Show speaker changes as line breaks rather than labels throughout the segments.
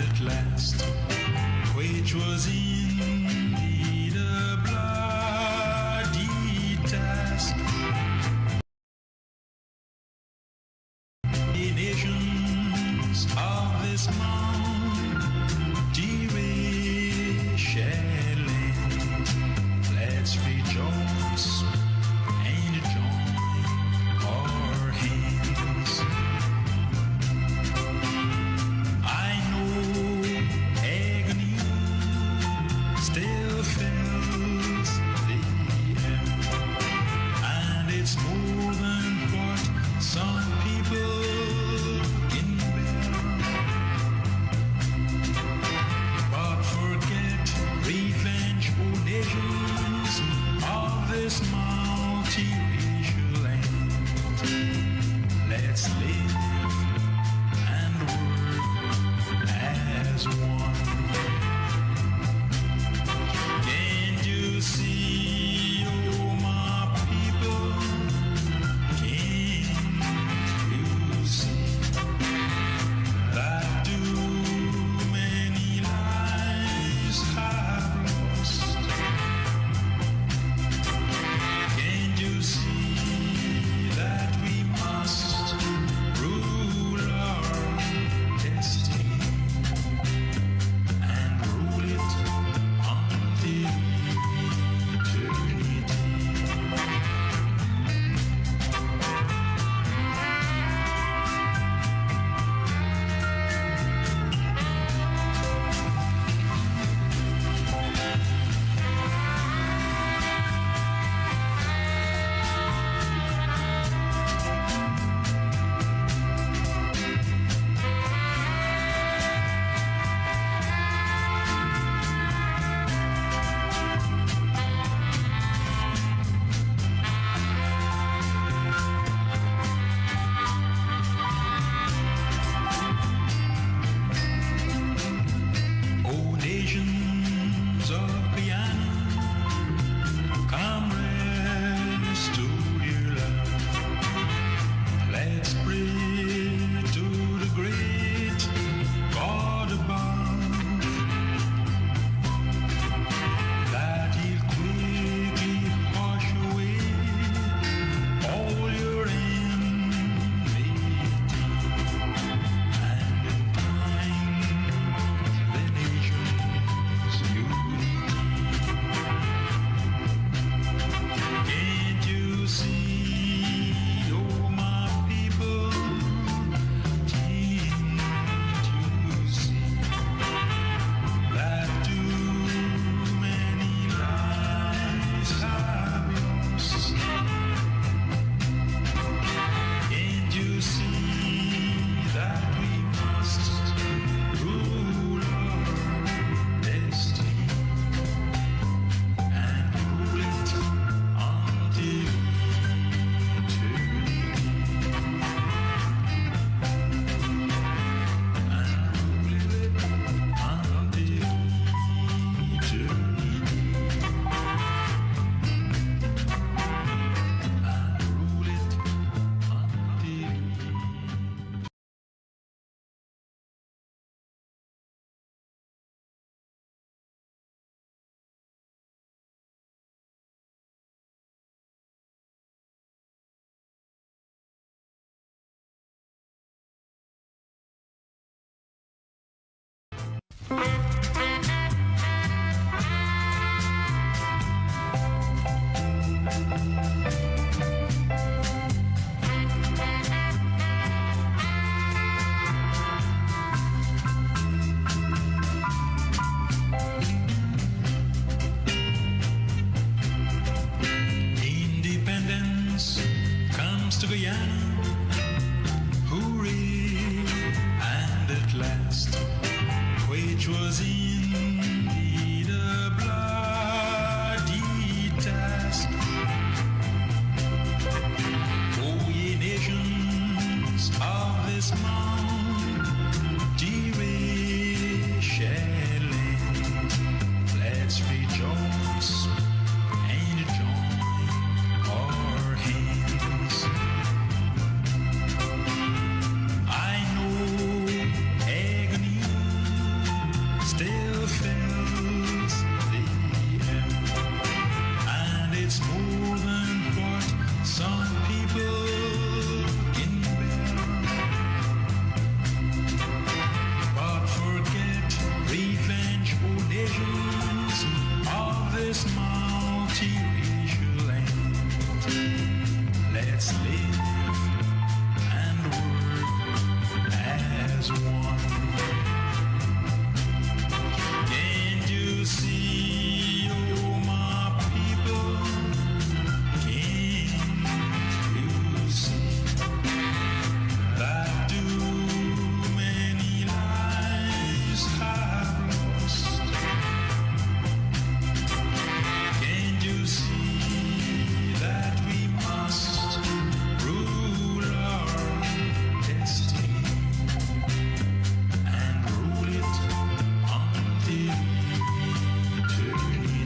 at last, which was indeed a bloody task. The nations of this multiracial land, let's rejoice and join our hands. I know agony still fills the air, and it's more than what some people can bear. But forget revengeful nations of this multiracial land. Let's live and work as one. Can't you see, oh my people? Can't you see that too many lives have lost? Can't you see that we must rule our destiny and rule it until eternity? Oh, nations of Guyana, come rest to your love. Let's pray to the great God above, that He'll quickly wash away all your enmity, and in time the nations unity. Can't you see, oh my people? Can't you see that too many lives have lost? Can't you see that we must rule our destiny and rule it until eternity? And rule it until eternity. And rule it until independence comes to Guyana, hooray, and at last, which was indeed a bloody task. Oh, ye nations of this multiracial land, let's rejoice and join our hands. I know agony still fills the air. And it's more than what some people can bear. But forget revenge or nations of this multiracial land. Let's live and work as one. Can't you see, oh my people? Can't you see that too many lives have lost? Can't you see that we must rule our destiny and rule it until eternity?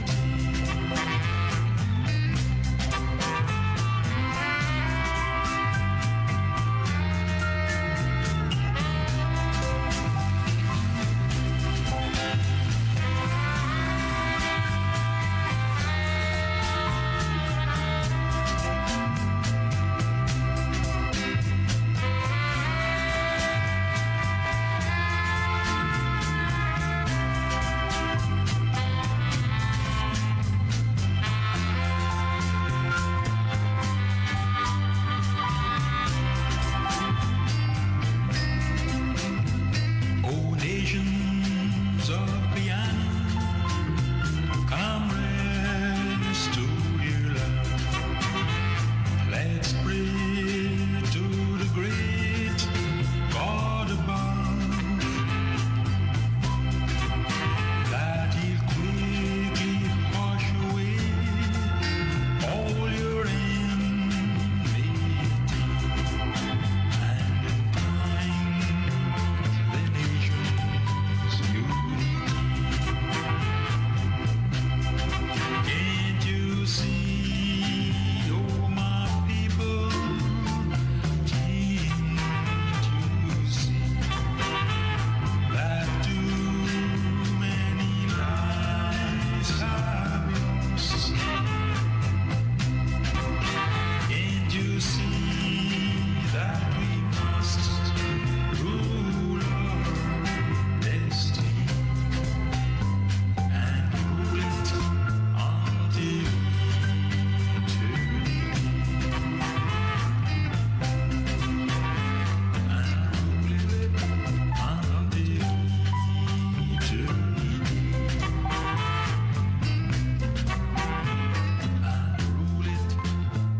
O nations of Guyana, come rest to your love. Let's pray to the great God above, that He'll quickly wash away all your enmity, and in time the nations unity. Can't you see, oh my people? Can't you see that too many lives have lost? Can't you see that we must rule our destiny and rule it until eternity? And rule it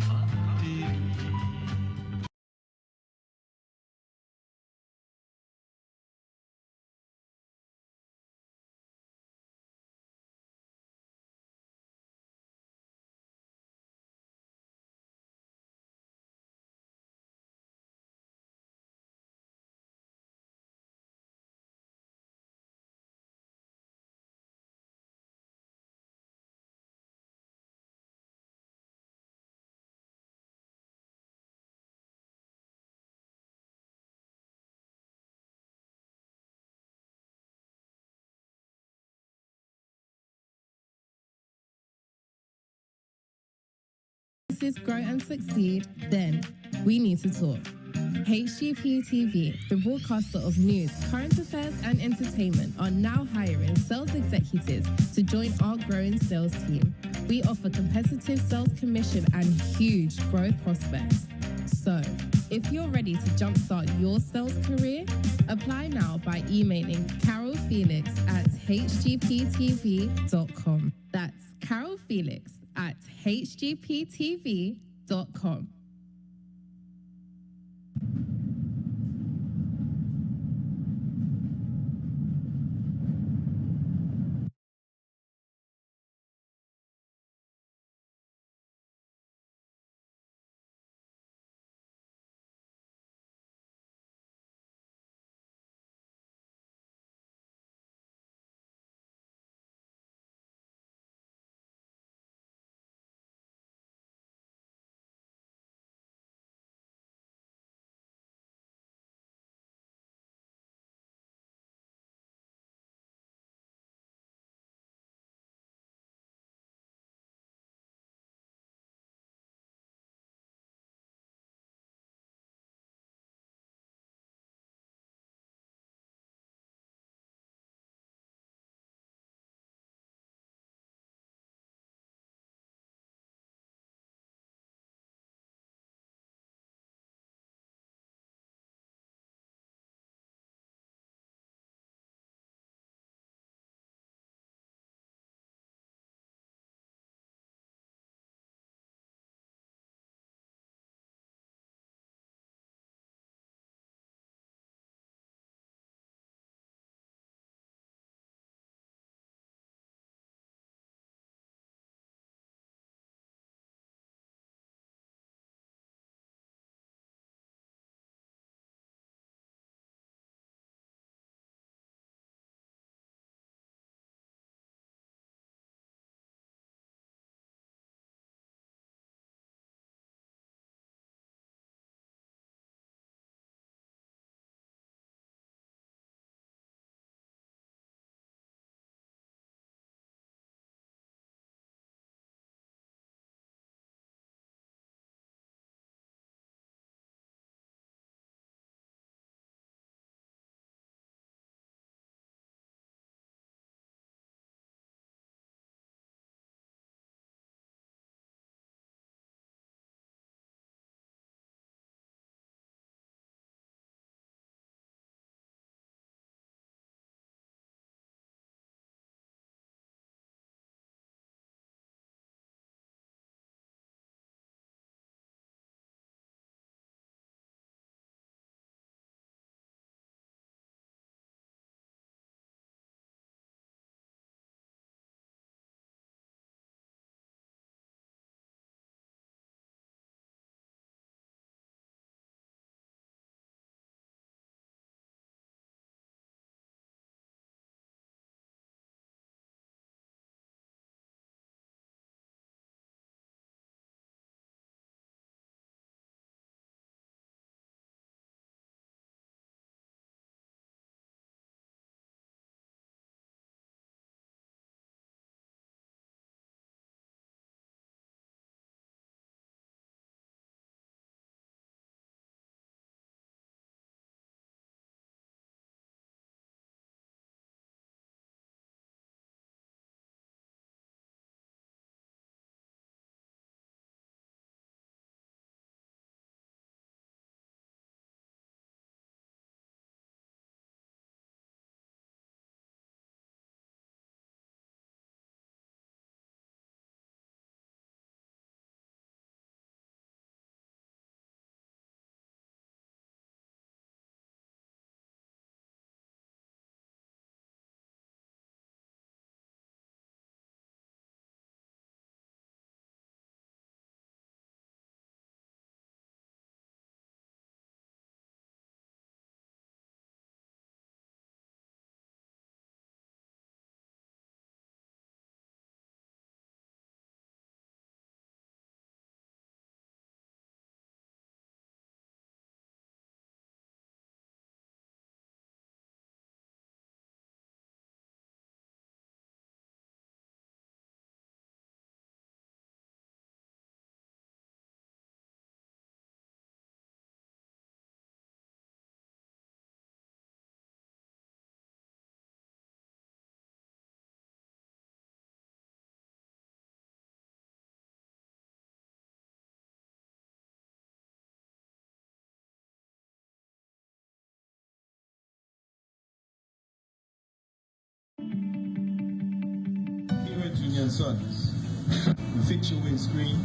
until eternity.
Grow and succeed, then we need to talk. HGP TV, the broadcaster of news, current affairs, and entertainment, are now hiring sales executives to join our growing sales team. We offer competitive sales commission and huge growth prospects. So, if you're ready to jumpstart your sales career, apply now by emailing carolfelix@hgptv.com. That's carolfelix@hgptv.com.
Junior and Sons. We fix your windscreen.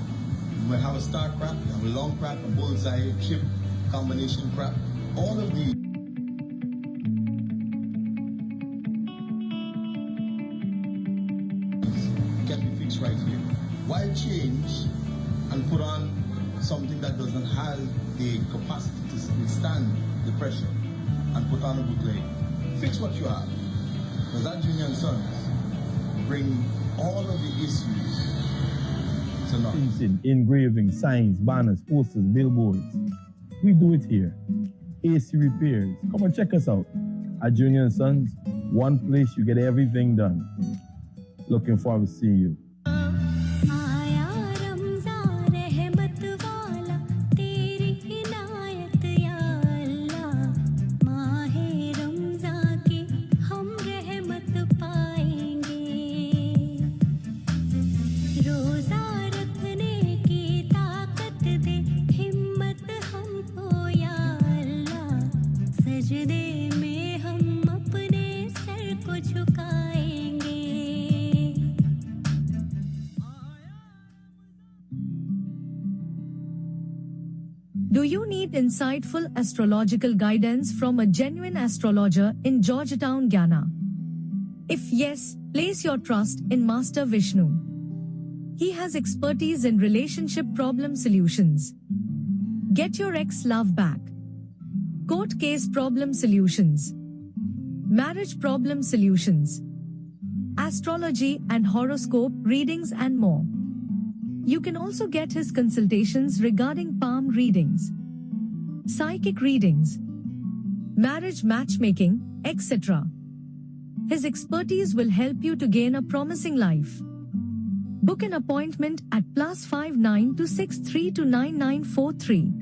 We have a star crack, we have a long crack, a bullseye, a chip, combination crack. All of these can be fixed right here. Why change and put on something that doesn't have the capacity to withstand the pressure and put on a bootleg? Fix what you have. Because that Junior and Sons bring all of the issues to nothing.
Engraving, signs, banners, posters, billboards. We do it here. AC Repairs. Come and check us out. At Junior and Sons, one place you get everything done. Looking forward to seeing you.
Do you need insightful astrological guidance from a genuine astrologer in Georgetown, Guyana? If yes, place your trust in Master Vishnu. He has expertise in relationship problem solutions. Get your ex-love back. Court case problem solutions. Marriage problem solutions. Astrology and horoscope readings and more. You can also get his consultations regarding palm readings, psychic readings, marriage matchmaking, etc. His expertise will help you to gain a promising life. Book an appointment at +59 263 9943.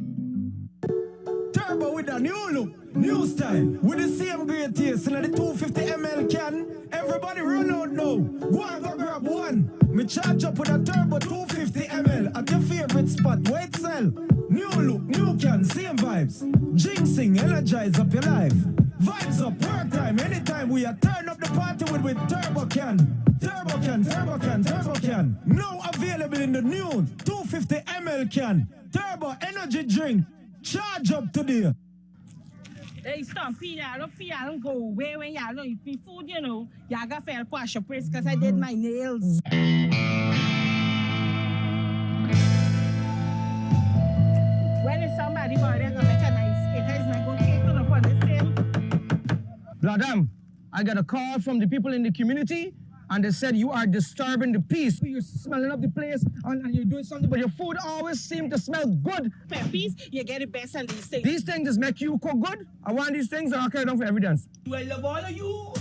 Turbo with a new look, new style, with the same great taste in the 250 ml can. Everybody run out now. Go and go grab one. Me charge up with a turbo 250 ml at your favorite spot. Wait sell. New look, new can, same vibes. Jinxing, energize up your life. Vibes up, work time, anytime we are turn up the party with turbo can. Turbo can, turbo can, turbo can. Now available in the new 250 ml can. Turbo energy drink. Charge up today.
Hey, stop, I don't go away when y'all don't eat food, you know. Y'all got fair wash your place because I did my nails. When is somebody going to make a nice cake, it's not going to cake up on the same.
Madam, I got a call from the people in the community and they said you are disturbing the peace. You're smelling up the place and you're doing something, but your food always seems to smell good.
Peppies, you get the best on these things.
These things just make you cook good. I want these things and I'll carry them for evidence.
I love all of you.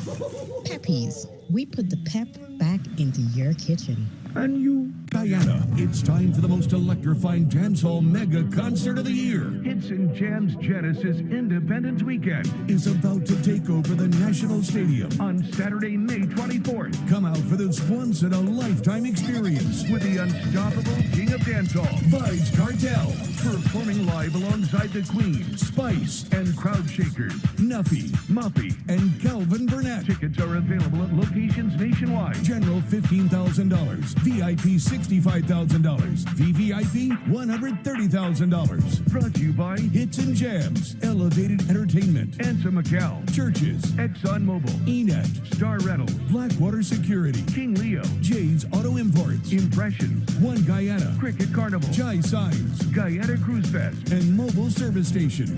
Peppies, we put the pep back into your kitchen.
And you.
Guyana, it's time for the most electrifying dancehall mega concert of the year. Hits and Jams Genesis Independence Weekend is about to take over the National Stadium on Saturday, May 24th. Come out for this once-in-a-lifetime experience with the unstoppable king of dancehall, Vibes Cartel, performing live alongside the Queen, Spice, and Crowd Shakers, Nuffy, Muffy, and Calvin Burnett. Tickets are available at locations nationwide. General $15,000, VIP $65,000, VVIP $130,000. Brought to you by Hits and Jams, Elevated Entertainment, Ansa Macau, Churches, ExxonMobil, Enet, Star Rental, Blackwater Security, King Leo, Jay's Auto Imports, Impressions, One Guyana, Cricket Carnival, Jai Signs, Guyana Cruise Fest, and Mobile Service Station.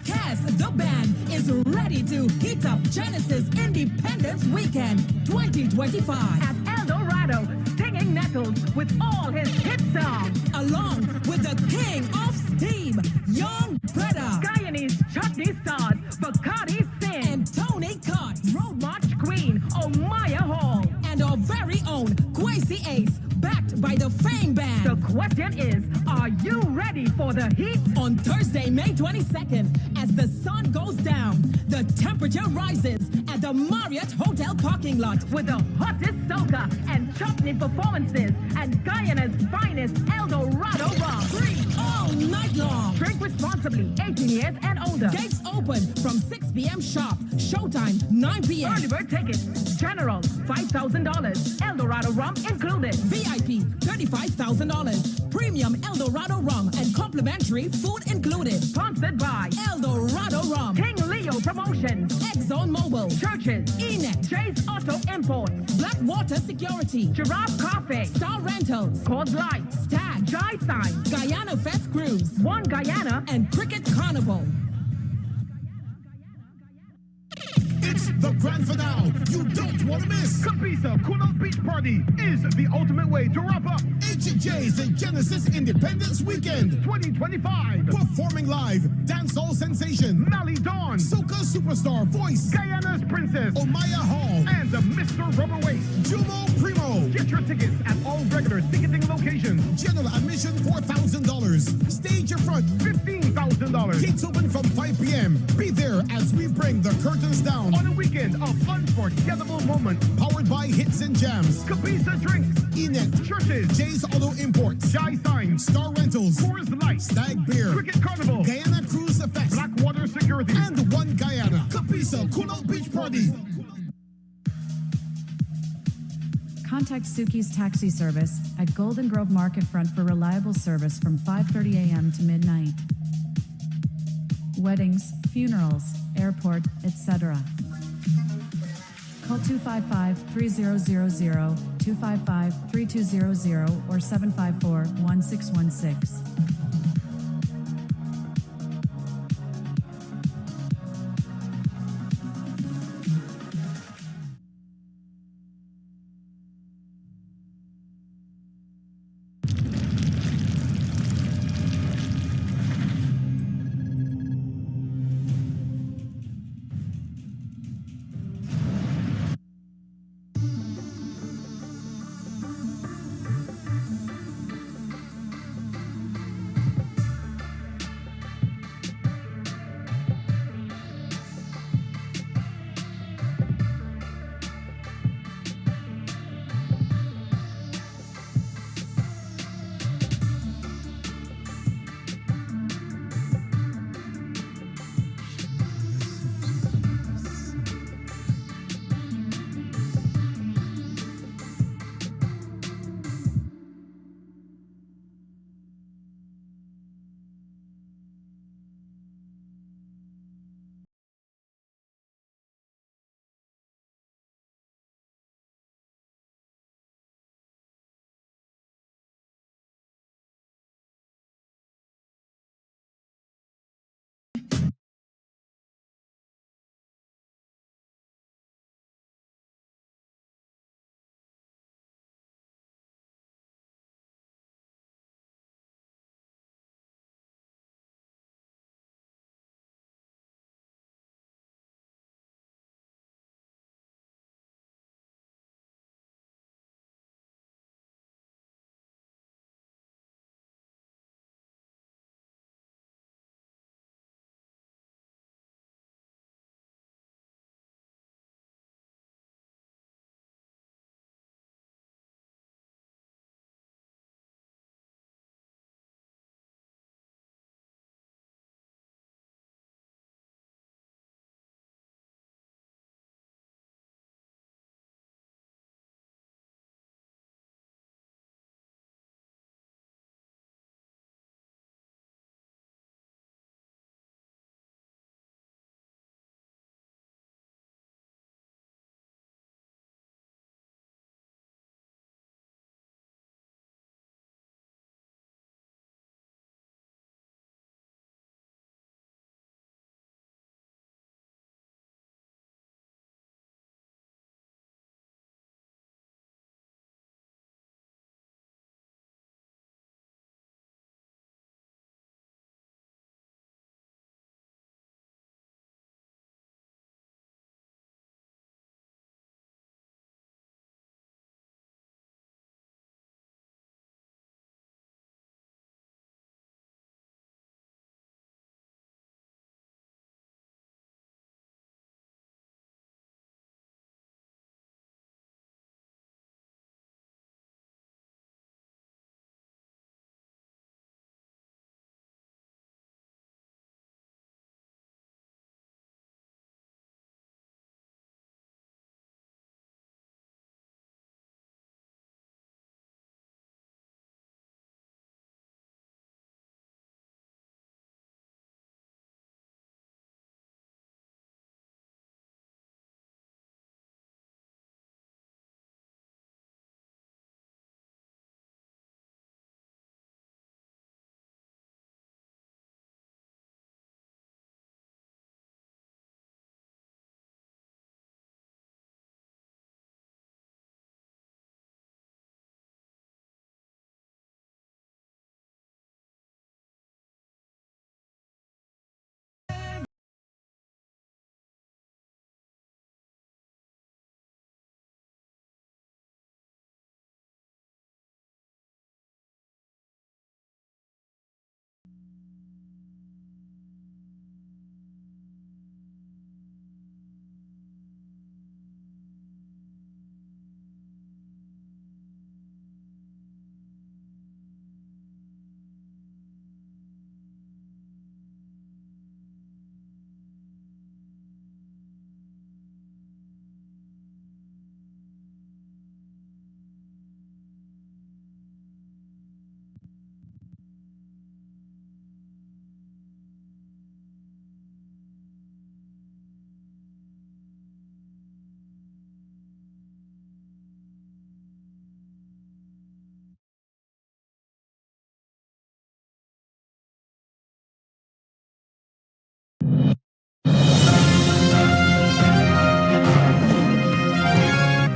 Cass, the band, is ready to heat up Genesis Independence Weekend 2025
at El Dorado, singing Nettles with all his hit songs,
along with the king of steam, Young Brother,
Guyanese chutney stars, Bacardi Sin,
and Tony Cott,
Road March Queen, Omaya Hall,
and our very own Quasi Ace, backed by the Fame Band.
The question is, are you ready for the heat?
On Thursday, May 22nd, as the sun goes down, the temperature rises at the Marriott Hotel parking lot with the hottest soca and chutney performances and Guyana's finest El Dorado rum. Free all night long. Drink responsibly, 18 years and older. Gates open from 6 p.m. sharp. Showtime 9 p.m. Early bird tickets. General $5,000. El Dorado rum included. VIP $35,000. Premium El Dorado rum and complimentary food included. Sponsored by El Dorado rum, King Leo Promotions, Exxon Mobil, Churches, ENET, Jay's Auto Imports, Blackwater Security, Giraffe Coffee, Star Rentals, Coors Light, Stag, Jai Sign, Guyana Fest Cruise, One Guyana, and Cricket Carnival.
It's the grand finale you don't want to miss.
Capisa Kuno Beach Party is the ultimate way to wrap up
HGP's and Genesis Independence Weekend
2025.
Performing live, dancehall sensation
Mally Dawn,
soca superstar voice
Guyana's Princess
Omaya Hall,
and the Mr. Rubber Waist
Jumo Primo.
Get your tickets at all regular ticketing locations.
General admission $4,000. Stage in front
$15,000.
Gates open from 5 p.m. Be there as we bring the curtains down
on a weekend of unforgettable moments.
Powered by Hits and Jams,
Capisa Drinks,
ENET,
Churches,
Jay's Auto Imports,
Jai Sign,
Star Rentals,
Coors Light,
Stag Beer,
Cricket Carnival,
Guyana Cruise Effects,
Blackwater Security,
and One Guyana. Capisa Kuno Beach Party.
Contact Suki's taxi service at Golden Grove Marketfront for reliable service from 5:30 a.m. to midnight. Weddings, funerals, airport, etc. Call 255-3000, 255-3200, or 754-1616.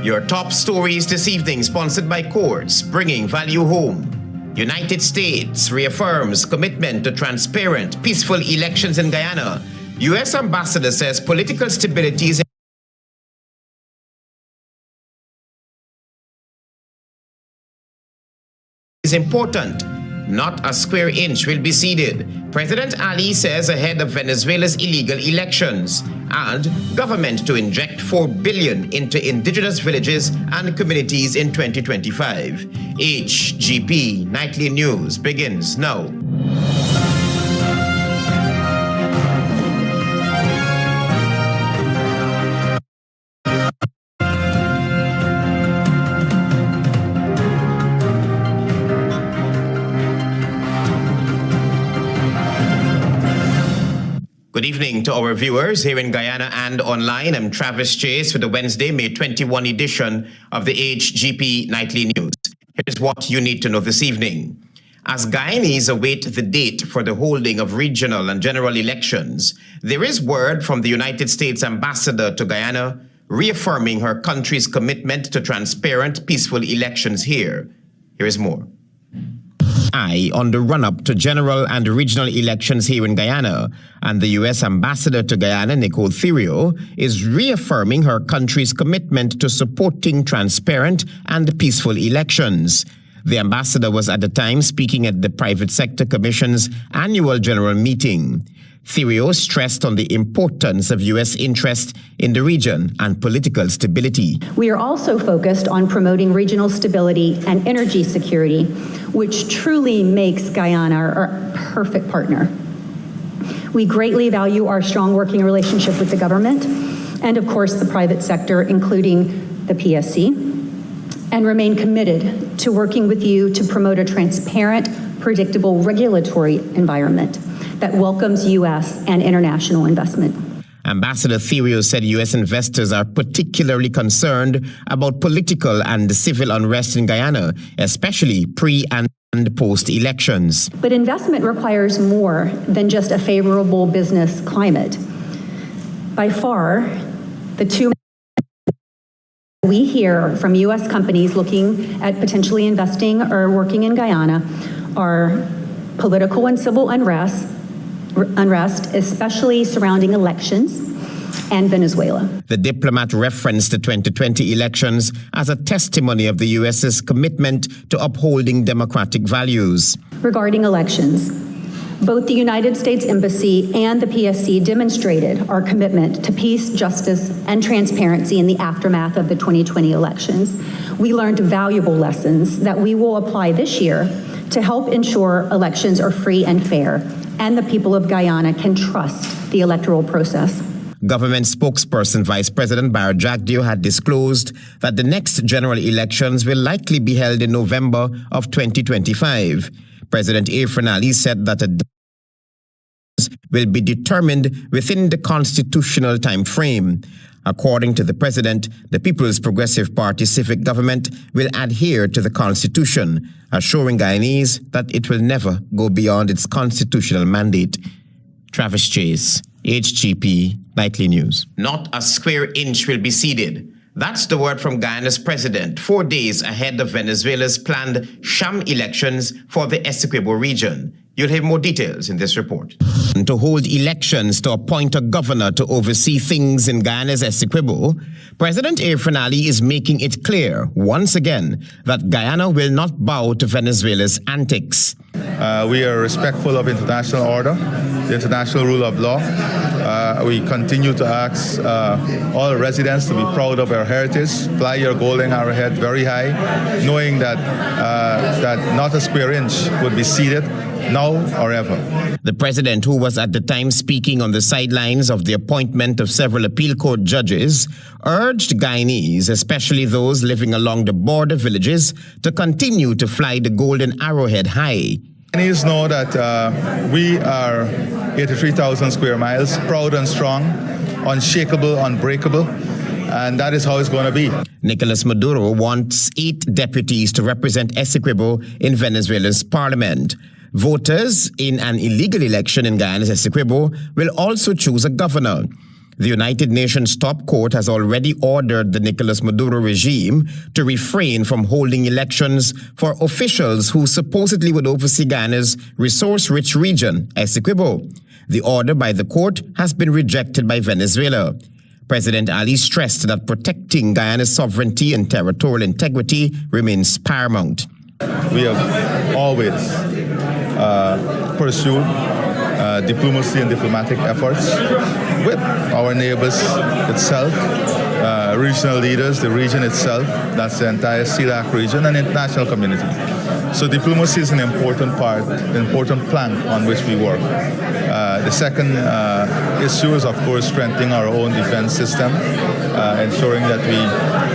Your top stories this evening sponsored by Courts, bringing value home. United States reaffirms commitment to transparent, peaceful elections in Guyana. U.S. ambassador says political stability is important. Not a square inch will be ceded. President Ali says ahead of Venezuela's illegal elections. And government to inject $4 billion into indigenous villages and communities in 2025. HGP Nightly News begins now. Good evening to our viewers here in Guyana and online. I'm Travis Chase with the Wednesday, May 21 edition of the HGP Nightly News. Here's what you need to know this evening. As Guyanese await the date for the holding of regional and general elections, there is word from the United States ambassador to Guyana reaffirming her country's commitment to transparent, peaceful elections here. Here is more. On the run-up to general and regional elections here in Guyana, and the U.S. ambassador to Guyana, Nicole Theriot, is reaffirming her country's commitment to supporting transparent and peaceful elections. The ambassador was at the time speaking at the Private Sector Commission's annual general meeting. Theriot stressed on the importance of U.S. interest in the region and political stability.
We are also focused on promoting regional stability and energy security, which truly makes Guyana our perfect partner. We greatly value our strong working relationship with the government and, of course, the private sector, including the PSC, and remain committed to working with you to promote a transparent, predictable regulatory environment that welcomes U.S. and international investment.
Ambassador Theriot said U.S. investors are particularly concerned about political and civil unrest in Guyana, especially pre- and post-elections.
But investment requires more than just a favorable business climate. By far, the two we hear from U.S. companies looking at potentially investing or working in Guyana are political and civil unrest, especially surrounding elections, and Venezuela.
The diplomat referenced the 2020 elections as a testimony of the U.S.'s commitment to upholding democratic values.
Regarding elections, both the United States Embassy and the PSC demonstrated our commitment to peace, justice, and transparency in the aftermath of the 2020 elections. We learned valuable lessons that we will apply this year to help ensure elections are free and fair, and the people of Guyana can trust the electoral process.
Government spokesperson Vice President Barra Jagdeo had disclosed that the next general elections will likely be held in November of 2025. President Efren Ali said that a will be determined within the constitutional time frame. According to the president, the People's Progressive Party civic government will adhere to the Constitution, assuring Guyanese that it will never go beyond its constitutional mandate. Travis Chase, HGP Nightly News. Not a square inch will be ceded. That's the word from Guyana's president 4 days ahead of Venezuela's planned sham elections for the Essequibo region. You'll have more details in this report. To hold elections to appoint a governor to oversee things in Guyana's Essequibo, President Efren Ali is making it clear once again that Guyana will not bow to Venezuela's antics.
We are respectful of international order, the international rule of law. We continue to ask all residents to be proud of our heritage, fly your golden arrowhead very high, knowing that not a square inch would be ceded now or ever.
The president, who was at the time speaking on the sidelines of the appointment of several appeal court judges, urged Guyanese, especially those living along the border villages, to continue to fly the golden arrowhead high.
Guyanese know that we are 83,000 square miles, proud and strong, unshakable, unbreakable, and that is how it's going to be.
Nicolas Maduro wants 8 deputies to represent Essequibo in Venezuela's parliament. Voters in an illegal election in Guyana's Essequibo will also choose a governor. The United Nations top court has already ordered the Nicolas Maduro regime to refrain from holding elections for officials who supposedly would oversee Guyana's resource-rich region, Essequibo. The order by the court has been rejected by Venezuela. President Ali stressed that protecting Guyana's sovereignty and territorial integrity remains paramount.
We have always pursued diplomacy and diplomatic efforts with our neighbors itself, regional leaders, the region itself, that's the entire CELAC region, and international community. So diplomacy is an important part, an important plank on which we work. The second issue is, of course, strengthening our own defense system, ensuring that we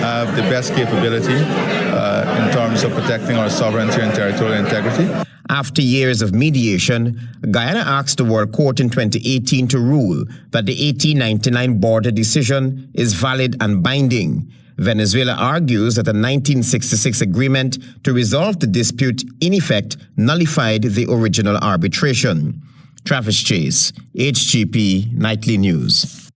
have the best capability in terms of protecting our sovereignty and territorial integrity.
After years of mediation, Guyana asked the World Court in 2018 to rule that the 1899 border decision is valid and binding. Venezuela argues that the 1966 agreement to resolve the dispute in effect nullified the original arbitration. Travis Chase, HGP Nightly News.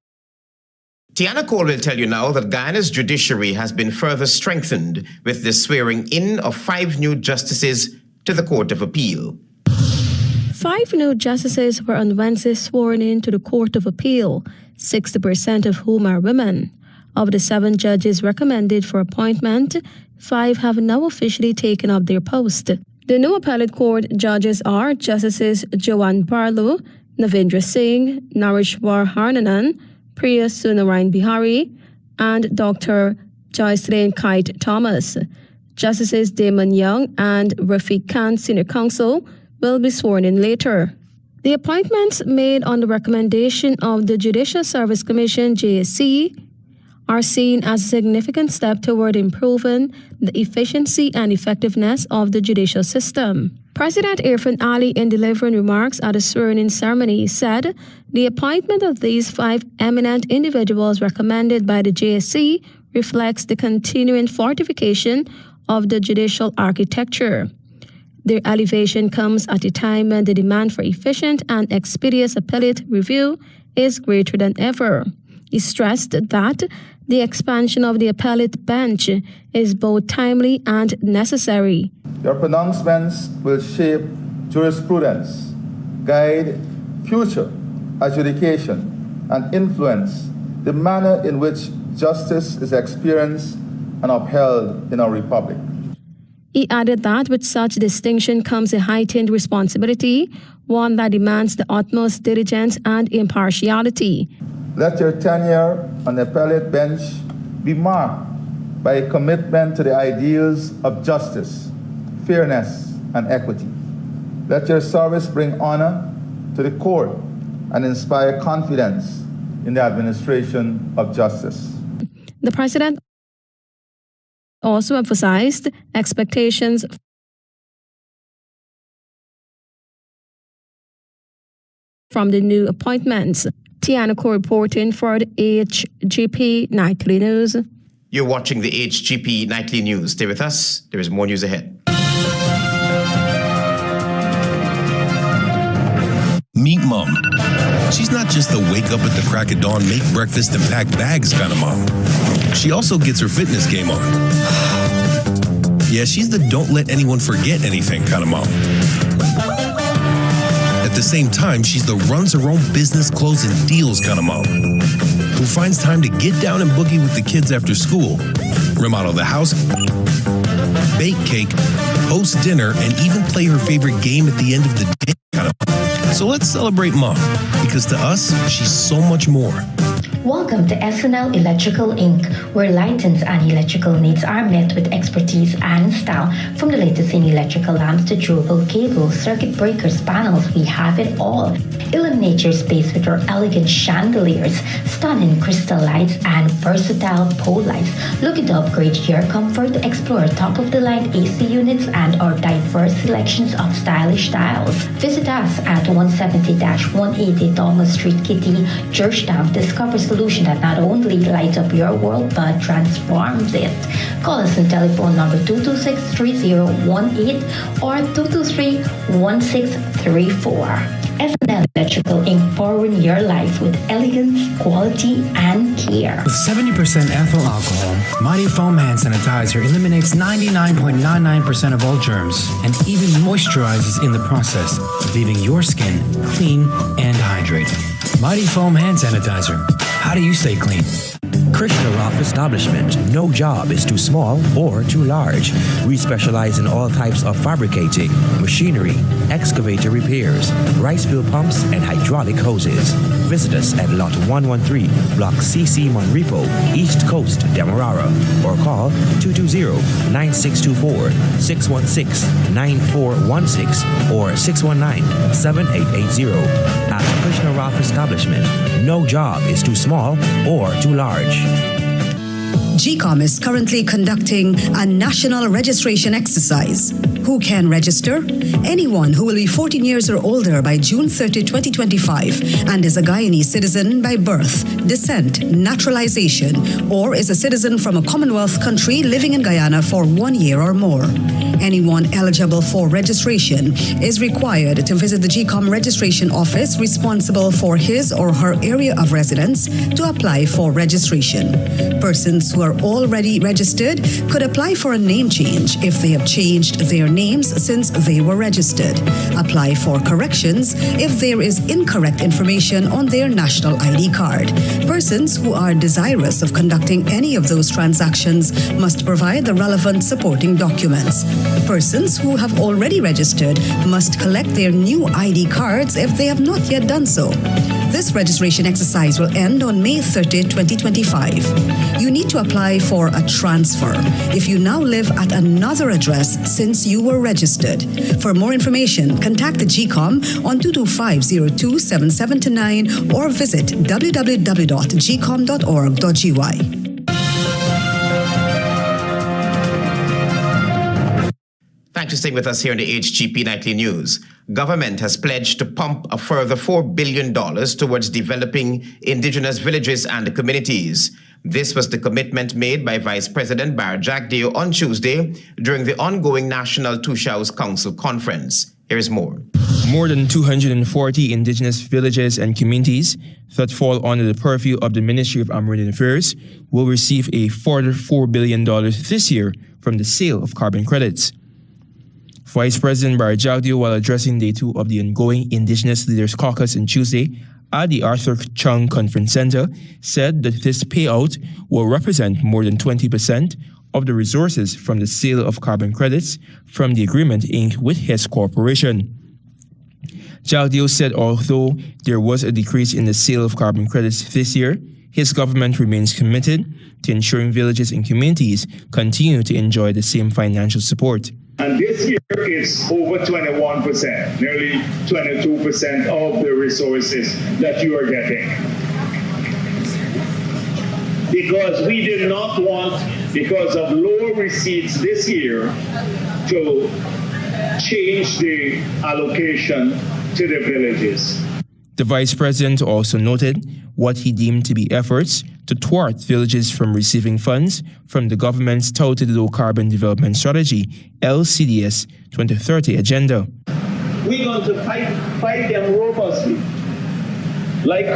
Tiana Cole will tell you now that Guyana's judiciary has been further strengthened with the swearing in of 5 new justices to the Court of Appeal.
5 new justices were on Wednesday sworn in to the Court of Appeal, 60% of whom are women. Of the 7 judges recommended for appointment, 5 have now officially taken up their post. The new appellate court judges are Justices Joanne Barlow, Navindra Singh, Nareshwar Harnanan, Priya Sunarayan Bihari, and Dr. Joycelyn Kite Thomas. Justices Damon Young and Rafiq Khan Senior Counsel will be sworn in later. The appointments made on the recommendation of the Judicial Service Commission (JSC) are seen as a significant step toward improving the efficiency and effectiveness of the judicial system. President Irfan Ali, in delivering remarks at the swearing-in ceremony, said the appointment of these 5 eminent individuals recommended by the JSC reflects the continuing fortification of the judicial architecture. Their elevation comes at a time when the demand for efficient and expeditious appellate review is greater than ever. He stressed that the expansion of the appellate bench is both timely and necessary.
Your pronouncements will shape jurisprudence, guide future adjudication, and influence the manner in which justice is experienced and upheld in our republic.
He added that with such distinction comes a heightened responsibility, one that demands the utmost diligence and impartiality.
Let your tenure on the appellate bench be marked by a commitment to the ideals of justice, fairness, and equity. Let your service bring honor to the court and inspire confidence in the administration of justice.
The president also emphasized expectations from the new appointments. Tiana Cole reporting for the HGP Nightly News.
You're watching the HGP Nightly News. Stay with us. There is more news ahead.
Meet Mom. She's not just the wake up at the crack of dawn, make breakfast and pack bags kind of mom. She also gets her fitness game on. Yeah, she's the don't let anyone forget anything kind of mom. At the same time, she's the runs her own business, closing deals kind of mom, who finds time to get down and boogie with the kids after school, remodel the house, bake cake, host dinner, and even play her favorite game at the end of the day kind of mom. So let's celebrate Mom, because to us, she's so much more.
Welcome to SNL Electrical Inc., where lighting and electrical needs are met with expertise and style. From the latest in electrical lamps to durable cables, circuit breakers, panels, we have it all. Illuminate your space with our elegant chandeliers, stunning crystal lights, and versatile pole lights. Looking to upgrade your comfort? Explore top-of-the-line AC units and our diverse selections of stylish styles. Visit us at 170-180 Thomas Street, Kitty, Georgetown. Discover solution that not only lights up your world but transforms it. Call us on telephone number 226-3018 or 223-1634. FNL Electrical Inc. powering your life with elegance, quality, and care.
With 70% ethyl alcohol, Mighty Foam Hand Sanitizer eliminates 99.99% of all germs and even moisturizes in the process, leaving your skin clean and hydrated. Mighty Foam Hand Sanitizer. How do you stay clean?
Krishna Rock Establishment. No job is too small or too large. We specialize in all types of fabricating, machinery, excavator repairs, rice field pumps, and hydraulic hoses. Visit us at Lot 113, Block CC Monrepo, East Coast, Demerara, or call 220-9624, 616-9416, or 619-7880. At Krishna Rock Establishment, no job is too small or too large.
GCOM is currently conducting a national registration exercise. Who can register? Anyone who will be 14 years or older by June 30, 2025 and is a Guyanese citizen by birth, descent, naturalization, or is a citizen from a Commonwealth country living in Guyana for 1 year or more. Anyone eligible for registration is required to visit the GCOM registration office responsible for his or her area of residence to apply for registration. Persons who are already registered could apply for a name change if they have changed their names since they were registered. Apply for corrections if there is incorrect information on their national ID card. Persons who are desirous of conducting any of those transactions must provide the relevant supporting documents. Persons who have already registered must collect their new ID cards if they have not yet done so. This registration exercise will end on May 30, 2025. You need to apply for a transfer if you now live at another address since you were registered. For more information, contact the GCOM on 225-02-7729 or visit www.gcom.org.gy.
Thanks for staying with us here in the HGP Nightly News. Government has pledged to pump a further $4 billion towards developing indigenous villages and communities. This was the commitment made by Vice President Bar Jagdeo on Tuesday during the ongoing National Tushaus Council Conference. Here's more.
More than 240 indigenous villages and communities that fall under the purview of the Ministry of Amerindian Affairs will receive a further $4 billion this year from the sale of carbon credits. Vice President Bar Jagdeo, while addressing Day 2 of the ongoing Indigenous Leaders Caucus on Tuesday at the Arthur Chung Conference Center, said that this payout will represent more than 20% of the resources from the sale of carbon credits from the agreement inked with his corporation. Jagdeo said although there was a decrease in the sale of carbon credits this year, his government remains committed to ensuring villages and communities continue to enjoy the same financial support.
And this year it's over 21%, nearly 22% of the resources that you are getting. Because we did not want, because of lower receipts this year, to change the allocation to the villages.
The Vice President also noted what he deemed to be efforts to thwart villages from receiving funds from the government's touted Low Carbon Development Strategy, LCDS 2030 agenda.
We're going to fight them robustly, like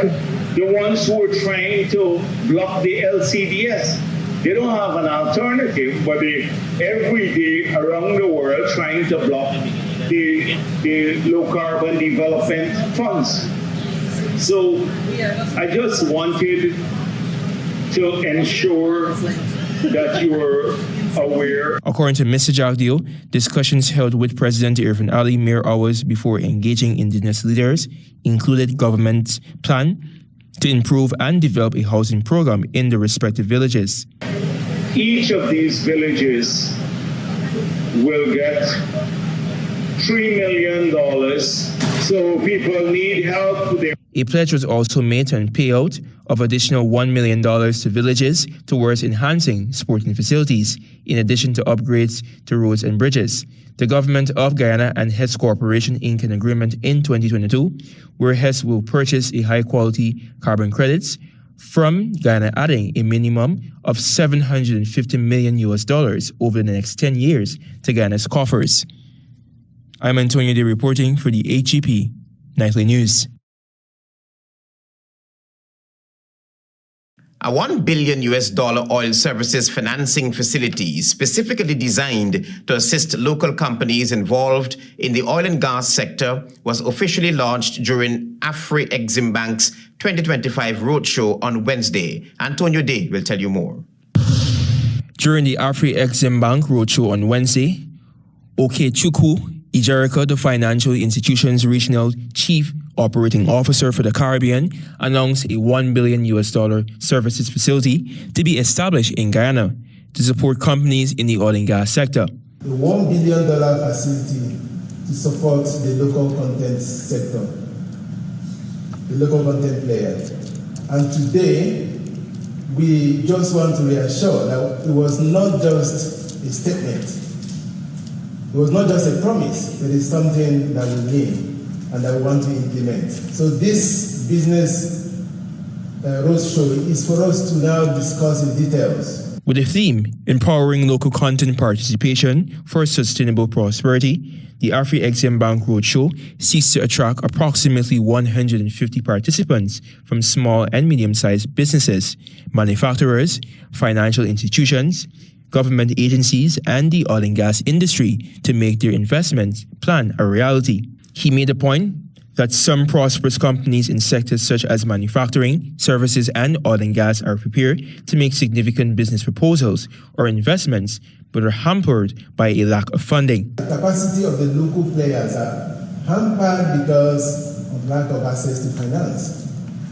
the ones who are trying to block the LCDS. They don't have an alternative, but they every day around the world trying to block the low carbon development funds. So I just wanted to ensure that you are aware.
According to Mr. Jagdeo, discussions held with President Irfan Ali mere hours before engaging indigenous leaders included government's plan to improve and develop a housing program in the respective villages.
Each of these villages will get $3 million, so people need help.
A pledge was also made to a payout of additional $1 million to villages towards enhancing sporting facilities, in addition to upgrades to roads and bridges. The government of Guyana and Hess Corporation inked an agreement in 2022 where Hess will purchase a high-quality carbon credits from Guyana adding a minimum of $750 million over the next 10 years to Guyana's coffers. I'm Antonio Day reporting for the HGP Nightly News.
A $1 billion oil services financing facility specifically designed to assist local companies involved in the oil and gas sector was officially launched during AFREXIMBANK's 2025 roadshow on Wednesday. Antonio Day will tell you more.
During the AFREXIMBANK roadshow on Wednesday, Okechukwu Ijerika, the financial institution's regional chief operating officer for the Caribbean, announced a $1 billion services facility to be established in Guyana to support companies in the oil and gas sector.
A $1 billion facility to support the local content sector, the local content player. And today, we just want to reassure that it was not just a statement. It was not just a promise, but it's something that we mean and that we want to implement. So this business roadshow is for us to now discuss in details.
With the theme, Empowering Local Content Participation for Sustainable Prosperity, the AFREXIMBANK Roadshow seeks to attract approximately 150 participants from small and medium-sized businesses, manufacturers, financial institutions, government agencies, and the oil and gas industry to make their investment plan a reality. He made the point that some prosperous companies in sectors such as manufacturing, services, and oil and gas are prepared to make significant business proposals or investments, but are hampered by a lack of funding.
The capacity of the local players are hampered because of lack of access to finance.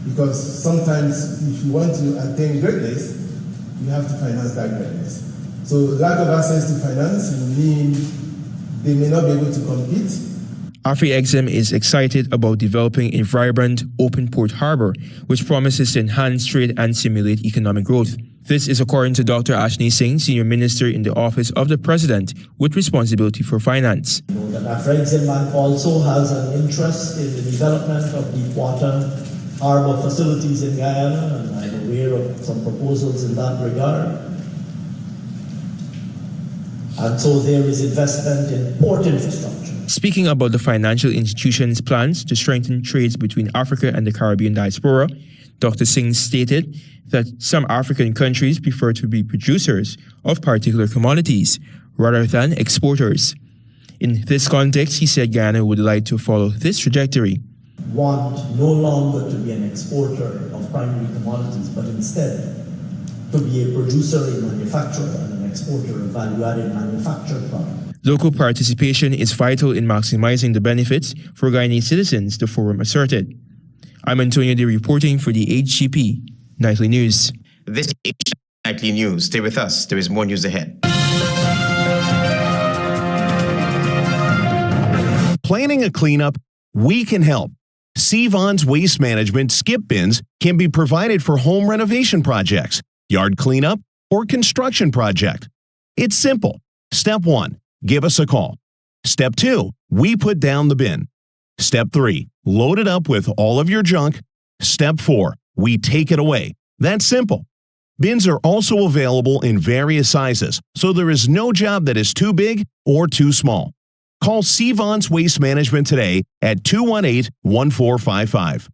Because sometimes if you want to attain greatness, you have to finance that greatness. So lack of access to finance will mean they may not be able to compete.
AFREXIM is excited about developing a vibrant open port harbor, which promises to enhance trade and stimulate economic growth. This is according to Dr. Ashni Singh, Senior Minister in the Office of the President with responsibility for finance.
AFREXIMBANK also has an interest in the development of deep water harbor facilities in Guyana, and I'm aware of some proposals in that regard. And so there is investment in port infrastructure.
Speaking about the financial institution's plans to strengthen trades between Africa and the Caribbean diaspora, Dr. Singh stated that some African countries prefer to be producers of particular commodities rather than exporters. In this context, he said Guyana would like to follow this trajectory.
Want no longer to be an exporter of primary commodities, but instead to be a producer, a manufacturer, and an exporter of value-added manufactured products.
Local participation is vital in maximizing the benefits for Guyanese citizens, the forum asserted. I'm Antonio Day reporting for the HGP Nightly News.
This is Nightly News. Stay with us. There is more news ahead.
Planning a cleanup? We can help. CEDED's waste management skip bins can be provided for home renovation projects, yard cleanup, or construction project. It's simple. Step 1. Give us a call. Step 2, we put down the bin. Step 3, load it up with all of your junk. Step 4, we take it away. That's simple. Bins are also available in various sizes, so there is no job that is too big or too small. Call CEDED's Waste Management today at 218-1455.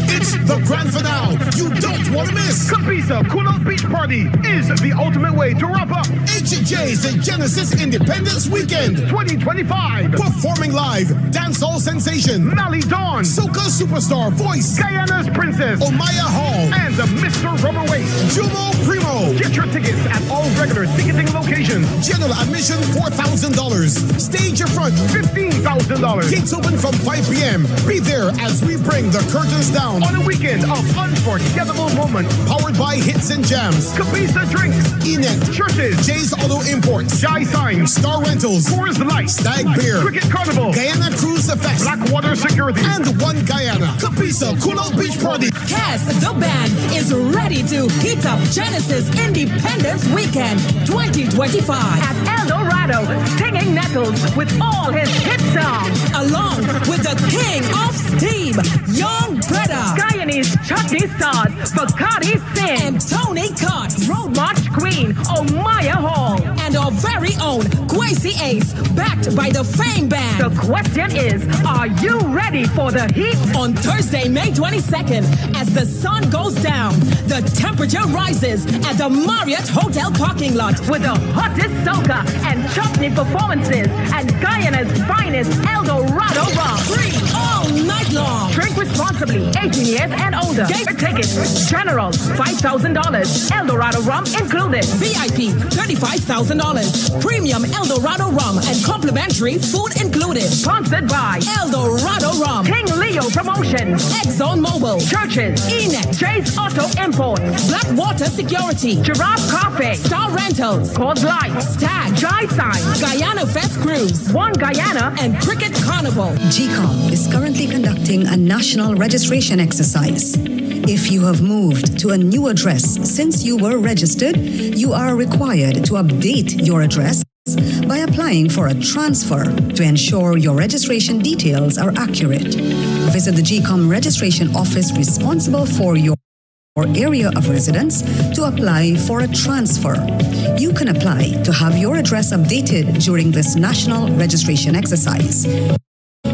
It's the grand finale you don't want to miss.
Capisa Cool-Out Beach Party is the ultimate way to wrap up
HGP's Genesis Independence Weekend
2025.
Performing live, dancehall sensation
Mally Dawn,
soca superstar voice
Guyana's Princess
Omaya Hall,
and Mr. Rubberwaist
Jumo Primo.
Get your tickets at all regular ticketing locations.
General admission $4,000. Stage in front
$15,000.
Gates open from 5 p.m. Be there as we bring the curtains down
on a weekend of unforgettable moments.
Powered by Hits and Jams,
Capisa Drinks,
Enet,
Churches,
Jay's Auto Imports,
Jai Sign,
Star Rentals,
Coors Light,
Stag Beer,
Cricket Carnival,
Guyana Cruise Effects,
Blackwater Security,
and One Guyana. Capisa Cool-Out Beach Party.
Cass, the band, is ready to heat up Genesis Independence Weekend 2025 at El Dorado, singing Nettles with all his hit songs. Wrong, along with the king of steam, Young Brother, Guyanese chutney sauce, Bacardi Sin, and Tony Cott, Road March Queen, Omaya Hall, and our very own Kwesi Ace, backed by the Fame Band. The question is, are you ready for the heat? On Thursday, May 22nd, as the sun goes down, the temperature rises at the Marriott Hotel parking lot with the hottest soca and chutney performances and Guyana's finest El Dorado rum. Free all night long. Drink responsibly, 18 years and older. Get tickets. General, $5,000. El Dorado rum included. VIP, $35,000. Premium El Dorado rum and complimentary food included. Sponsored by El Dorado rum, King Leo Promotion, Exxon Mobil, Churches, ENET, Jay's Auto Imports, Blackwater Security, Giraffe Coffee, Star Rentals, Cause Light, Stag, Jai Sign, Guyana Fest Cruise, One Guyana, and Cricket Carnival.
GCOM is currently conducting a national registration exercise. If you have moved to a new address since you were registered, you are required to update your address by applying for a transfer to ensure your registration details are accurate. Visit the GCOM registration office responsible for your area of residence to apply for a transfer. You can apply to have your address updated during this national registration exercise.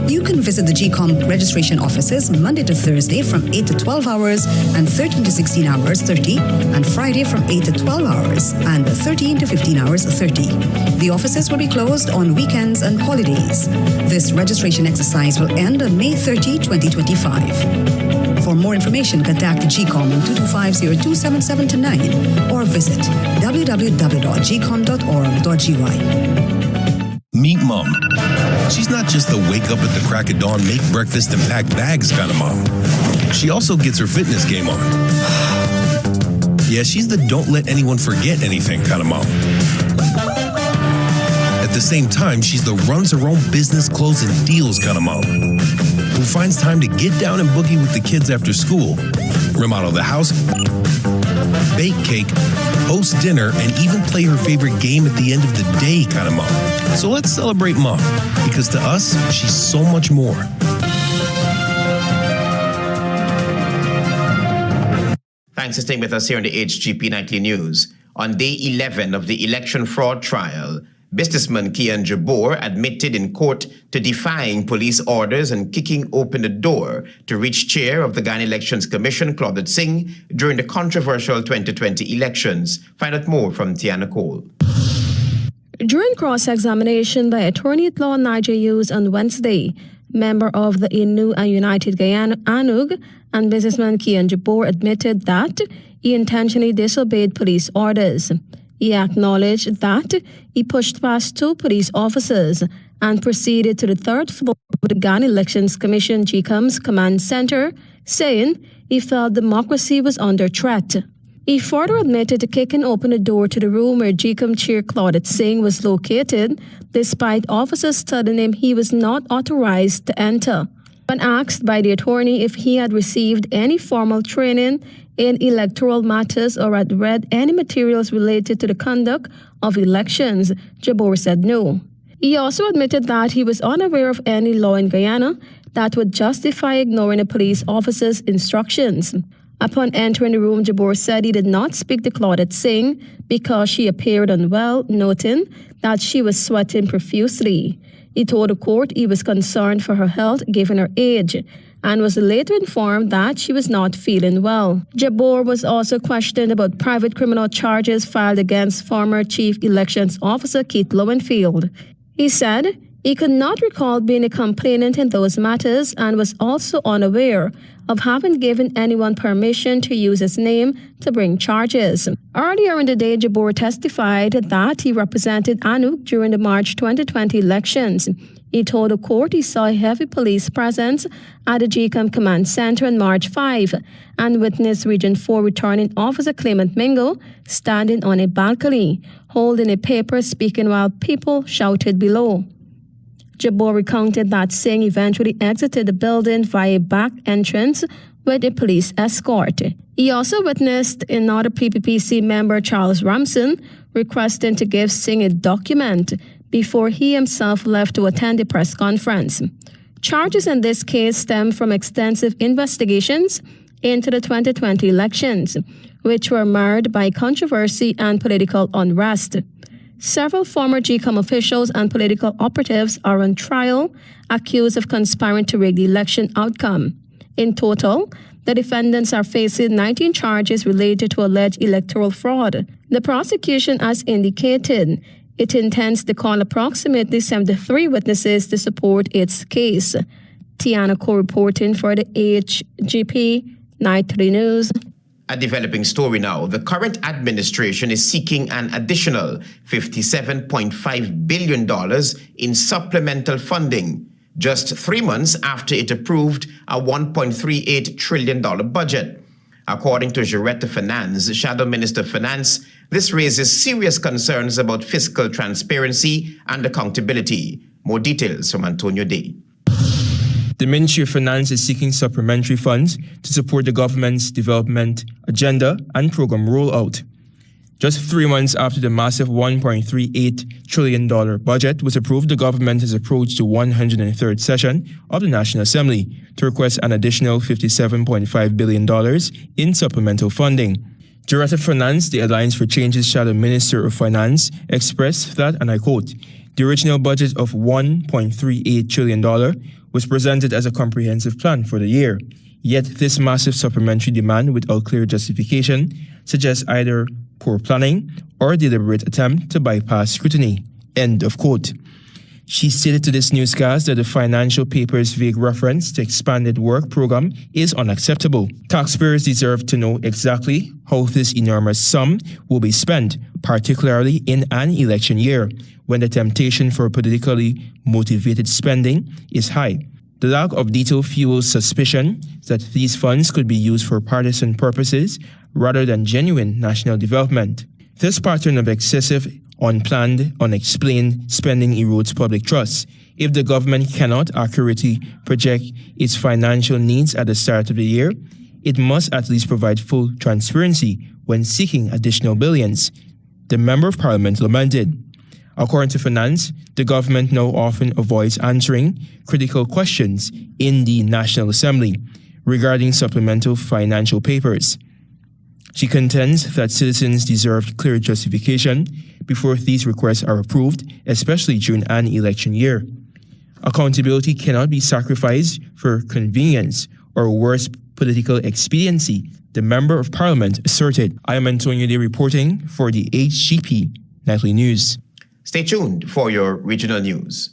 You can visit the GCOM registration offices Monday to Thursday from 8 to 12 hours and 13 to 16 hours 30, and Friday from 8 to 12 hours and 13 to 15 hours 30. The offices will be closed on weekends and holidays. This registration exercise will end on May 30, 2025. For more information, contact GCOM on 225-0277-9 or visit www.gcom.org.gy.
Meet Mom. She's not just the wake up at the crack of dawn, make breakfast and pack bags kind of mom. She also gets her fitness game on. Yeah, she's the don't let anyone forget anything kind of mom. At the same time, she's the runs her own business, closing deals kind of mom, who finds time to get down and boogie with the kids after school, remodel the house, bake cake, host dinner, and even play her favorite game at the end of the day kind of mom. So let's celebrate Mom, because to us, she's so much more.
Thanks for staying with us here on the HGP Nightly News. On day 11 of the election fraud trial, businessman Kian Jabor admitted in court to defying police orders and kicking open the door to reach chair of the Guyana Elections Commission, Claudette Singh, during the controversial 2020 elections. Find out more from Tiana Cole.
During cross-examination by attorney-at-law Nigel Hughes on Wednesday, member of the Innu and United Guyana ANUG and businessman Kian Jabor admitted that he intentionally disobeyed police orders. He acknowledged that he pushed past two police officers and proceeded to the third floor of the Guyana Elections Commission GCOM's command center, saying he felt democracy was under threat. He further admitted to kicking open the door to the room where GCOM chair Claudette Singh was located, despite officers telling him he was not authorized to enter. When asked by the attorney if he had received any formal training in electoral matters or had read any materials related to the conduct of elections, Jabor said no. He also admitted that he was unaware of any law in Guyana that would justify ignoring a police officer's instructions. Upon entering the room, Jabor said he did not speak to Claudette Singh because she appeared unwell, noting that she was sweating profusely. He told the court he was concerned for her health given her age, and was later informed that she was not feeling well. Jabor was also questioned about private criminal charges filed against former Chief Elections Officer Keith Lowenfield. He said he could not recall being a complainant in those matters and was also unaware of having given anyone permission to use his name to bring charges. Earlier in the day, Jabor testified that he represented ANUG during the March 2020 elections. He told the court he saw a heavy police presence at the GCOM Command Center on March 5 and witnessed Region 4 returning officer Clement Mingo standing on a balcony, holding a paper, speaking while people shouted below. Jabor recounted that Singh eventually exited the building via a back entrance with a police escort. He also witnessed another PPPC member, Charles Ramson, requesting to give Singh a document before he himself left to attend the press conference. Charges in this case stem from extensive investigations into the 2020 elections, which were marred by controversy and political unrest. Several former GCOM officials and political operatives are on trial, accused of conspiring to rig the election outcome. In total, the defendants are facing 19 charges related to alleged electoral fraud. The prosecution has indicated it intends to call approximately 73 witnesses to support its case. Tiana Co reporting for the HGP Night 3 News.
A developing story now. The current administration is seeking an additional $57.5 billion in supplemental funding, just 3 months after it approved a $1.38 trillion budget. According to Jurette Finance, Shadow Minister of Finance, this raises serious concerns about fiscal transparency and accountability. More details from Antonio Day.
The Ministry of Finance is seeking supplementary funds to support the government's development agenda and program rollout. Just 3 months after the massive $1.38 trillion budget was approved, the government has approached the 103rd session of the National Assembly to request an additional $57.5 billion in supplemental funding. Director of Finance, the Alliance for Change's Shadow Minister of Finance, expressed that, and I quote, the original budget of $1.38 trillion was presented as a comprehensive plan for the year. Yet this massive supplementary demand without clear justification suggests either poor planning or a deliberate attempt to bypass scrutiny. End of quote. She stated to this newscast that the financial paper's vague reference to expanded work program is unacceptable. Taxpayers deserve to know exactly how this enormous sum will be spent, particularly in an election year, when the temptation for politically motivated spending is high. The lack of detail fuels suspicion that these funds could be used for partisan purposes rather than genuine national development. This pattern of excessive, unplanned, unexplained spending erodes public trust. If the government cannot accurately project its financial needs at the start of the year, it must at least provide full transparency when seeking additional billions, the Member of Parliament lamented. According to Finance, the government now often avoids answering critical questions in the National Assembly regarding supplemental financial papers. She contends that citizens deserve clear justification before these requests are approved, especially during an election year. Accountability cannot be sacrificed for convenience or worse, political expediency, the Member of Parliament asserted. I am Antonio Day reporting for the HGP Nightly News.
Stay tuned for your regional news.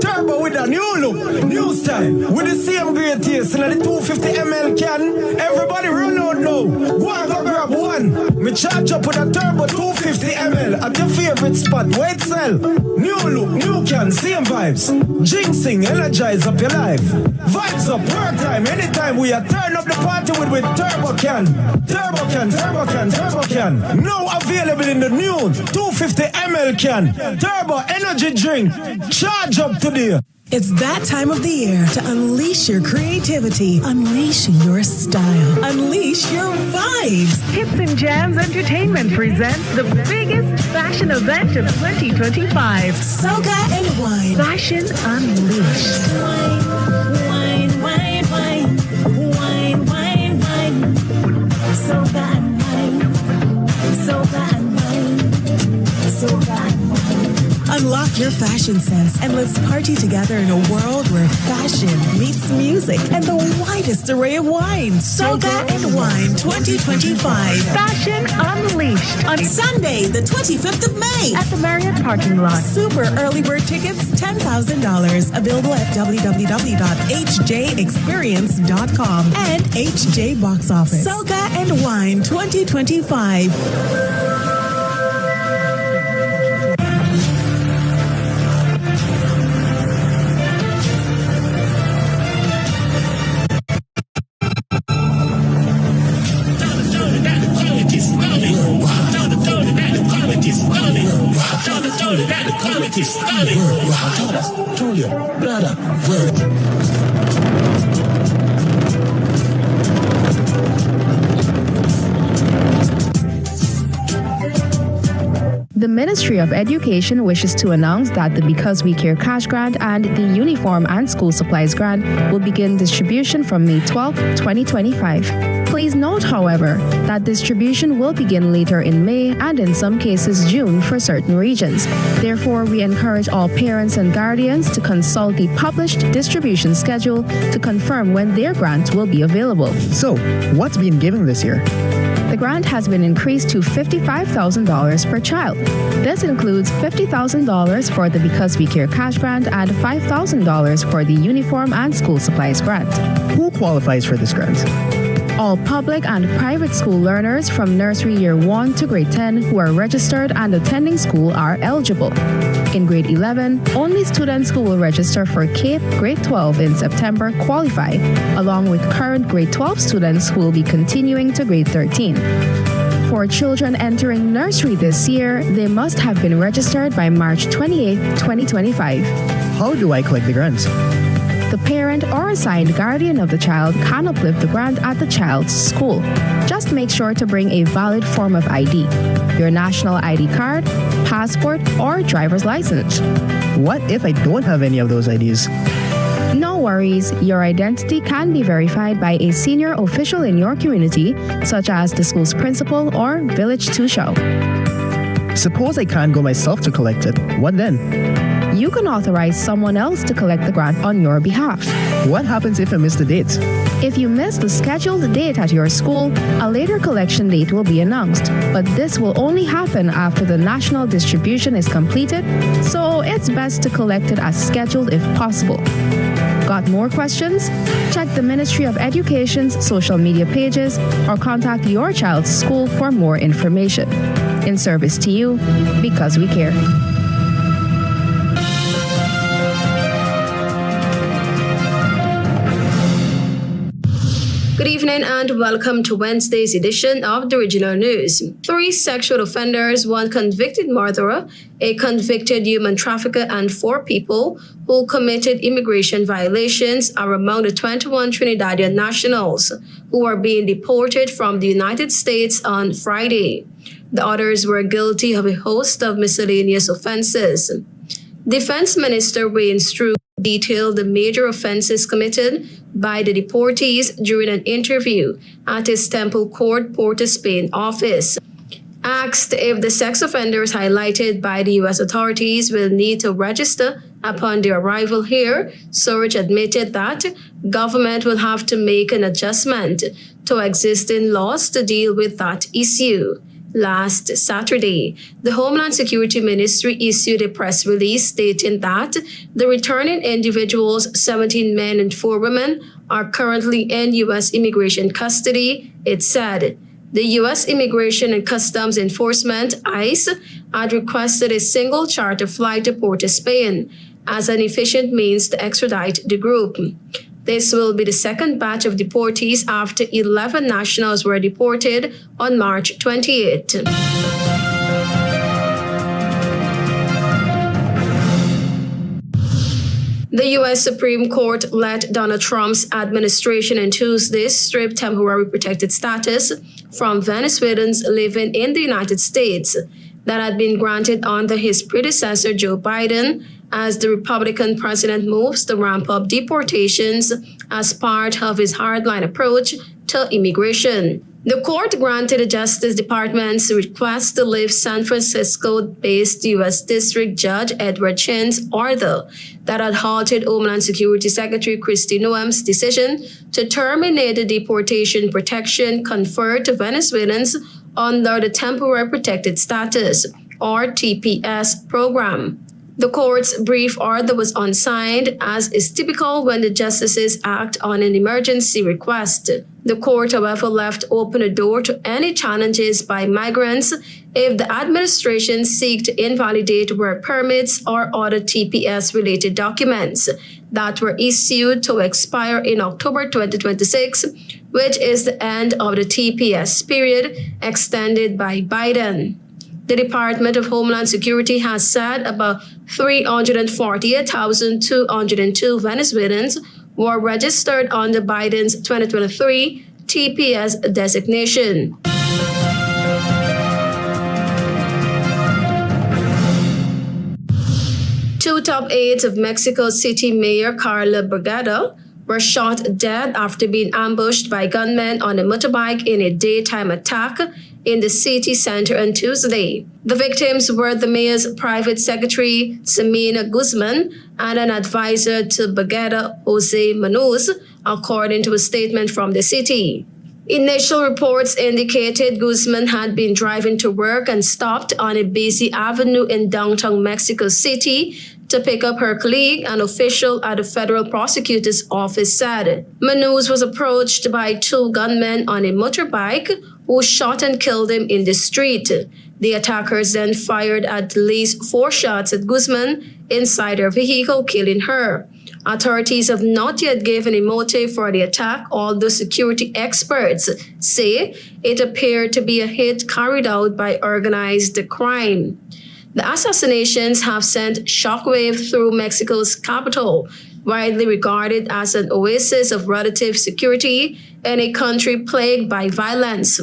Turbo with a new look, new style, with the same great taste in the 250 ml can. Everybody run out now. Go and go grab one. Me charge up with a turbo 250 ml at your favorite spot. Wait, sell. New look, new can, same vibes. Jinxing, energize up your life. Vibes up, work time, anytime we are turn up the party with turbo can. Turbo can, turbo can, turbo can. Now available in the new 250 ml can. Turbo energy drink. Charge up today.
It's that time of the year to unleash your creativity, unleash your style, unleash your vibes.
Hits and Jams Entertainment presents the biggest fashion event of 2025.
Soca and Wine.
Fashion Unleashed.
Wine, wine, wine, wine, wine, wine. Soca and Wine. Soca and Wine. Soca and Wine. Unlock your fashion sense and let's party together in a world where fashion meets music and the widest array of wines. Soca and Wine 2025.
Fashion Unleashed.
On Sunday, the 25th of May.
At the Marriott parking lot.
Super early bird tickets, $10,000. Available at www.hjexperience.com and HJ Box Office. Soca and Wine 2025.
The Ministry of Education wishes to announce that the Because We Care Cash Grant and the Uniform and School Supplies Grant will begin distribution from May 12, 2025. Please note, however, that distribution will begin later in May and in some cases June for certain regions. Therefore, we encourage all parents and guardians to consult the published distribution schedule to confirm when their grant will be available.
So, what's being given this year?
The grant has been increased to $55,000 per child. This includes $50,000 for the Because We Care Cash Grant and $5,000 for the Uniform and School Supplies Grant.
Who qualifies for this grant?
All public and private school learners from nursery year 1 to grade 10 who are registered and attending school are eligible. In grade 11, only students who will register for CAPE grade 12 in September qualify, along with current grade 12 students who will be continuing to grade 13. For children entering nursery this year, they must have been registered by March 28, 2025.
How do I collect the grant?
The parent or assigned guardian of the child can uplift the grant at the child's school. Just make sure to bring a valid form of ID, your national ID card, passport, or driver's license.
What if I don't have any of those IDs?
No worries, your identity can be verified by a senior official in your community, such as the school's principal or village tusho.
Suppose I can't go myself to collect it. What then?
You can authorize someone else to collect the grant on your behalf.
What happens if I miss the date?
If you miss the scheduled date at your school, a later collection date will be announced, but this will only happen after the national distribution is completed, so it's best to collect it as scheduled if possible. Got more questions? Check the Ministry of Education's social media pages or contact your child's school for more information. In service to you, because we care.
Good evening and welcome to Wednesday's edition of the Regional News. 3 sexual offenders, 1 convicted murderer, a convicted human trafficker, and 4 people who committed immigration violations are among the 21 Trinidadian nationals who are being deported from the United States on Friday. The others were guilty of a host of miscellaneous offenses. Defense Minister Wayne Strew detailed the major offenses committed by the deportees during an interview at his Temple Court, Port of Spain office. Asked if the sex offenders highlighted by the U.S. authorities will need to register upon their arrival here, Surge admitted that government will have to make an adjustment to existing laws to deal with that issue. Last Saturday, the Homeland Security Ministry issued a press release stating that the returning individuals, 17 men and 4 women, are currently in U.S. immigration custody. It said the U.S. Immigration and Customs Enforcement, ICE, had requested a single charter flight to Port of Spain as an efficient means to extradite the group. This will be the second batch of deportees after 11 nationals were deported on March 28. The U.S. Supreme Court let Donald Trump's administration on Tuesday strip temporary protected status from Venezuelans living in the United States that had been granted under his predecessor Joe Biden, as the Republican president moves to ramp up deportations as part of his hardline approach to immigration. The court granted the Justice Department's request to lift San Francisco-based U.S. District Judge Edward Chin's order that had halted Homeland Security Secretary Kristi Noem's decision to terminate the deportation protection conferred to Venezuelans under the Temporary Protected Status, or TPS, program. The court's brief order was unsigned, as is typical when the justices act on an emergency request. The court, however, left open a door to any challenges by migrants if the administration seeks to invalidate work permits or other TPS-related documents that were issued to expire in October 2026, which is the end of the TPS period extended by Biden. The Department of Homeland Security has said about 348,202 Venezuelans were registered under Biden's 2023 TPS designation. Two top aides of Mexico City Mayor Carla Brigada were shot dead after being ambushed by gunmen on a motorbike in a daytime attack in the city center on Tuesday. The victims were the mayor's private secretary, Ximena Guzman, and an advisor to Brigada, Jose Manuz, according to a statement from the city. Initial reports indicated Guzman had been driving to work and stopped on a busy avenue in downtown Mexico City to pick up her colleague, an official at the federal prosecutor's office said. Manuz was approached by two gunmen on a motorbike who shot and killed him in the street. The attackers then fired at least 4 shots at Guzman inside her vehicle, killing her. Authorities have not yet given a motive for the attack, although security experts say it appeared to be a hit carried out by organized crime. The assassinations have sent shockwave through Mexico's capital, widely regarded as an oasis of relative security in a country plagued by violence.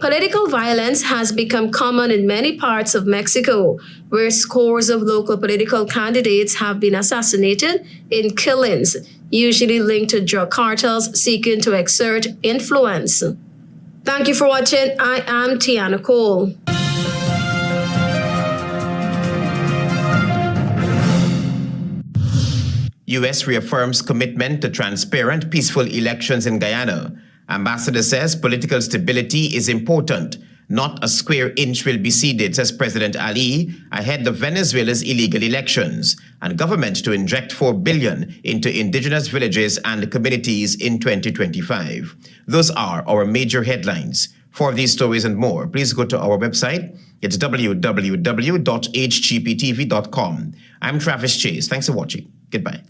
Political violence has become common in many parts of Mexico, where scores of local political candidates have been assassinated in killings, usually linked to drug cartels seeking to exert influence. Thank you for watching. I am Tiana Cole.
U.S. reaffirms commitment to transparent, peaceful elections in Guyana. Ambassador says political stability is important. Not a square inch will be ceded, says President Ali, ahead of Venezuela's illegal elections, and government to inject $4 billion into indigenous villages and communities in 2025. Those are our major headlines. For these stories and more, please go to our website. It's www.hgptv.com. I'm Travis Chase. Thanks for watching. Goodbye.